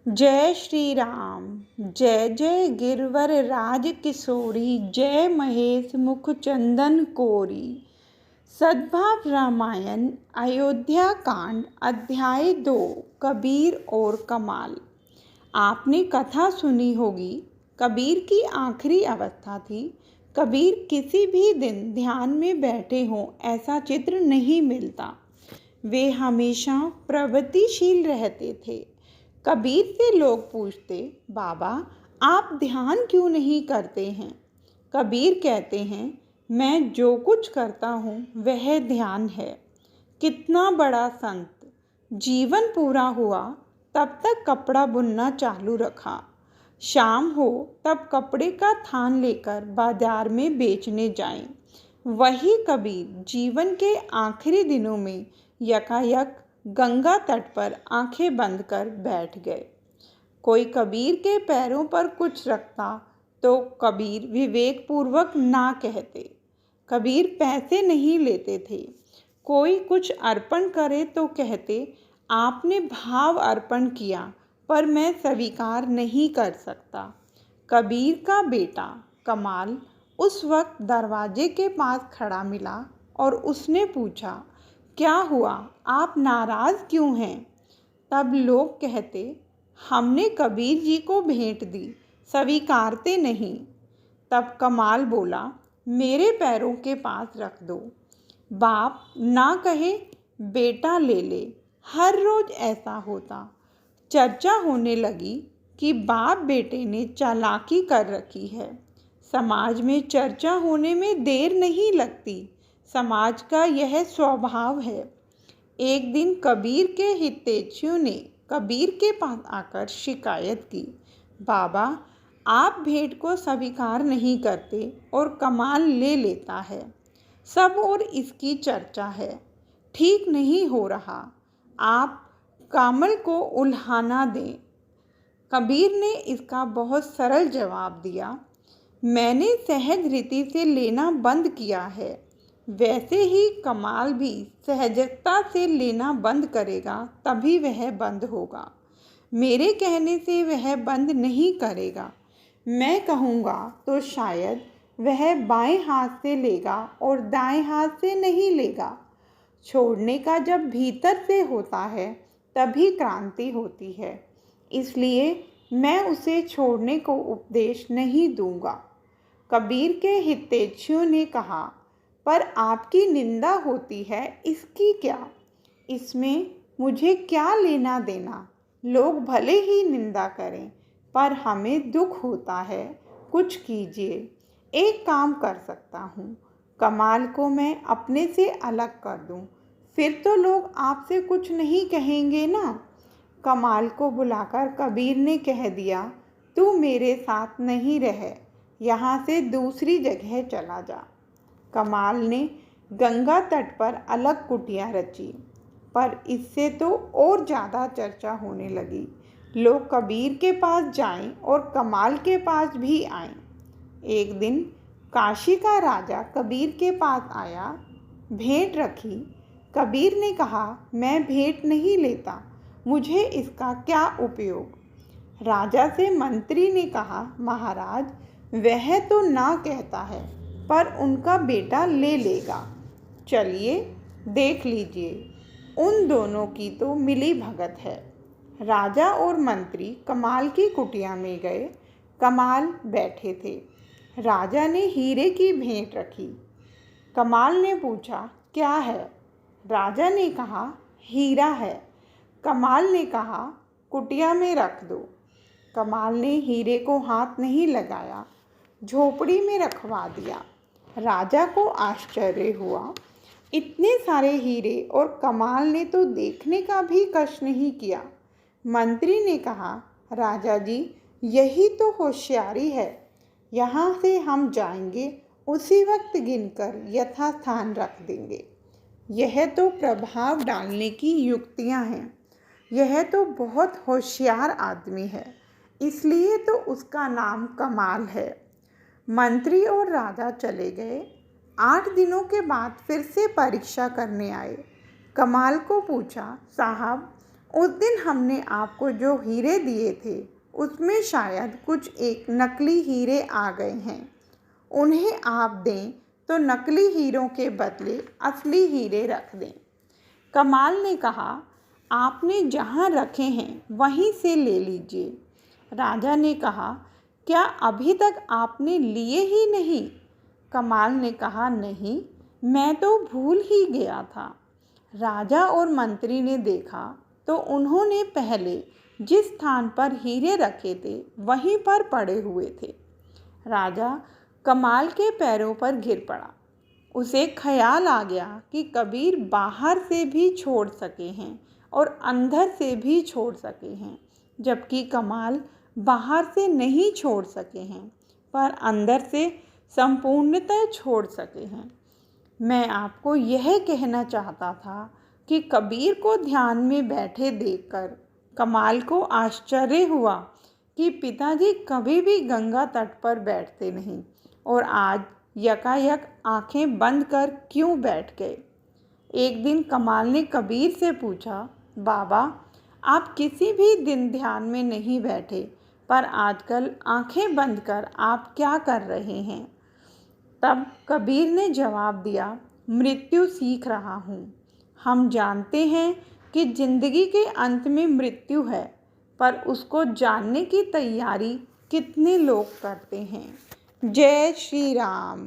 जय श्री राम। जय जय गिरवर राज किशोरी, जय महेश मुख चंदन कोरी। सद्भाव रामायण अयोध्या कांड अध्याय 2 कबीर और कमाल। आपने कथा सुनी होगी। कबीर की आखिरी अवस्था थी। कबीर किसी भी दिन ध्यान में बैठे हों ऐसा चित्र नहीं मिलता। वे हमेशा प्रवृत्तिशील रहते थे। कबीर से लोग पूछते, बाबा आप ध्यान क्यों नहीं करते हैं? कबीर कहते हैं, मैं जो कुछ करता हूँ वह ध्यान है। कितना बड़ा संत! जीवन पूरा हुआ तब तक कपड़ा बुनना चालू रखा। शाम हो तब कपड़े का थान लेकर बाजार में बेचने जाएं। वही कबीर जीवन के आखिरी दिनों में यकायक गंगा तट पर आंखें बंद कर बैठ गए। कोई कबीर के पैरों पर कुछ रखता तो कबीर विवेकपूर्वक ना कहते। कबीर पैसे नहीं लेते थे। कोई कुछ अर्पण करे तो कहते, आपने भाव अर्पण किया पर मैं स्वीकार नहीं कर सकता। कबीर का बेटा कमाल उस वक्त दरवाजे के पास खड़ा मिला और उसने पूछा, क्या हुआ, आप नाराज़ क्यों हैं? तब लोग कहते, हमने कबीर जी को भेंट दी, स्वीकारते नहीं। तब कमाल बोला, मेरे पैरों के पास रख दो। बाप ना कहे बेटा ले ले। हर रोज़ ऐसा होता। चर्चा होने लगी कि बाप बेटे ने चालाकी कर रखी है। समाज में चर्चा होने में देर नहीं लगती। समाज का यह स्वभाव है। एक दिन कबीर के हितैषियों ने कबीर के पास आकर शिकायत की, बाबा आप भेंट को स्वीकार नहीं करते और कमाल ले लेता है। सब और इसकी चर्चा है। ठीक नहीं हो रहा। आप कमाल को उल्हाना दें। कबीर ने इसका बहुत सरल जवाब दिया, मैंने सहज रीति से लेना बंद किया है। वैसे ही कमाल भी सहजता से लेना बंद करेगा तभी वह बंद होगा। मेरे कहने से वह बंद नहीं करेगा। मैं कहूँगा तो शायद वह बाएं हाथ से लेगा और दाएं हाथ से नहीं लेगा। छोड़ने का जब भीतर से होता है तभी क्रांति होती है। इसलिए मैं उसे छोड़ने को उपदेश नहीं दूंगा। कबीर के हितैषियों ने कहा, पर आपकी निंदा होती है, इसकी क्या? इसमें मुझे क्या लेना देना? लोग भले ही निंदा करें पर हमें दुख होता है। कुछ कीजिए। एक काम कर सकता हूँ, कमाल को मैं अपने से अलग कर दूँ, फिर तो लोग आपसे कुछ नहीं कहेंगे ना। कमाल को बुलाकर कबीर ने कह दिया, तू मेरे साथ नहीं रह, यहाँ से दूसरी जगह चला जा। कमाल ने गंगा तट पर अलग कुटिया रची, पर इससे तो और ज़्यादा चर्चा होने लगी। लोग कबीर के पास जाएं और कमाल के पास भी आएं। एक दिन काशी का राजा कबीर के पास आया, भेंट रखी। कबीर ने कहा, मैं भेंट नहीं लेता, मुझे इसका क्या उपयोग? राजा से मंत्री ने कहा, महाराज वह तो ना कहता है पर उनका बेटा ले लेगा। चलिए देख लीजिए। उन दोनों की तो मिली भगत है। राजा और मंत्री कमाल की कुटिया में गए। कमाल बैठे थे। राजा ने हीरे की भेंट रखी। कमाल ने पूछा, क्या है? राजा ने कहा, हीरा है। कमाल ने कहा, कुटिया में रख दो। कमाल ने हीरे को हाथ नहीं लगाया, झोपड़ी में रखवा दिया। राजा को आश्चर्य हुआ, इतने सारे हीरे और कमाल ने तो देखने का भी कष्ट नहीं किया। मंत्री ने कहा, राजा जी यही तो होशियारी है। यहाँ से हम जाएंगे, उसी वक्त गिनकर यथास्थान रख देंगे। यह तो प्रभाव डालने की युक्तियाँ हैं। यह तो बहुत होशियार आदमी है, इसलिए तो उसका नाम कमाल है। मंत्री और राजा चले गए। 8 दिनों के बाद फिर से परीक्षा करने आए। कमाल को पूछा, साहब उस दिन हमने आपको जो हीरे दिए थे उसमें शायद कुछ एक नकली हीरे आ गए हैं। उन्हें आप दें तो नकली हीरों के बदले असली हीरे रख दें। कमाल ने कहा, आपने जहाँ रखे हैं वहीं से ले लीजिए। राजा ने कहा, क्या अभी तक आपने लिए ही नहीं? कमाल ने कहा, नहीं, मैं तो भूल ही गया था। राजा और मंत्री ने देखा तो उन्होंने पहले जिस स्थान पर हीरे रखे थे वहीं पर पड़े हुए थे। राजा कमाल के पैरों पर गिर पड़ा। उसे ख्याल आ गया कि कबीर बाहर से भी छोड़ सके हैं और अंदर से भी छोड़ सके हैं, जबकि कमाल बाहर से नहीं छोड़ सके हैं पर अंदर से संपूर्णतः छोड़ सके हैं। मैं आपको यह कहना चाहता था कि कबीर को ध्यान में बैठे देखकर कमाल को आश्चर्य हुआ कि पिताजी कभी भी गंगा तट पर बैठते नहीं और आज यकायक आंखें बंद कर क्यों बैठ गए। एक दिन कमाल ने कबीर से पूछा, बाबा, आप किसी भी दिन ध्यान में नहीं बैठे पर आजकल आंखें बंद कर आप क्या कर रहे हैं? तब कबीर ने जवाब दिया, मृत्यु सीख रहा हूँ। हम जानते हैं कि जिंदगी के अंत में मृत्यु है, पर उसको जानने की तैयारी कितने लोग करते हैं। जय श्री राम।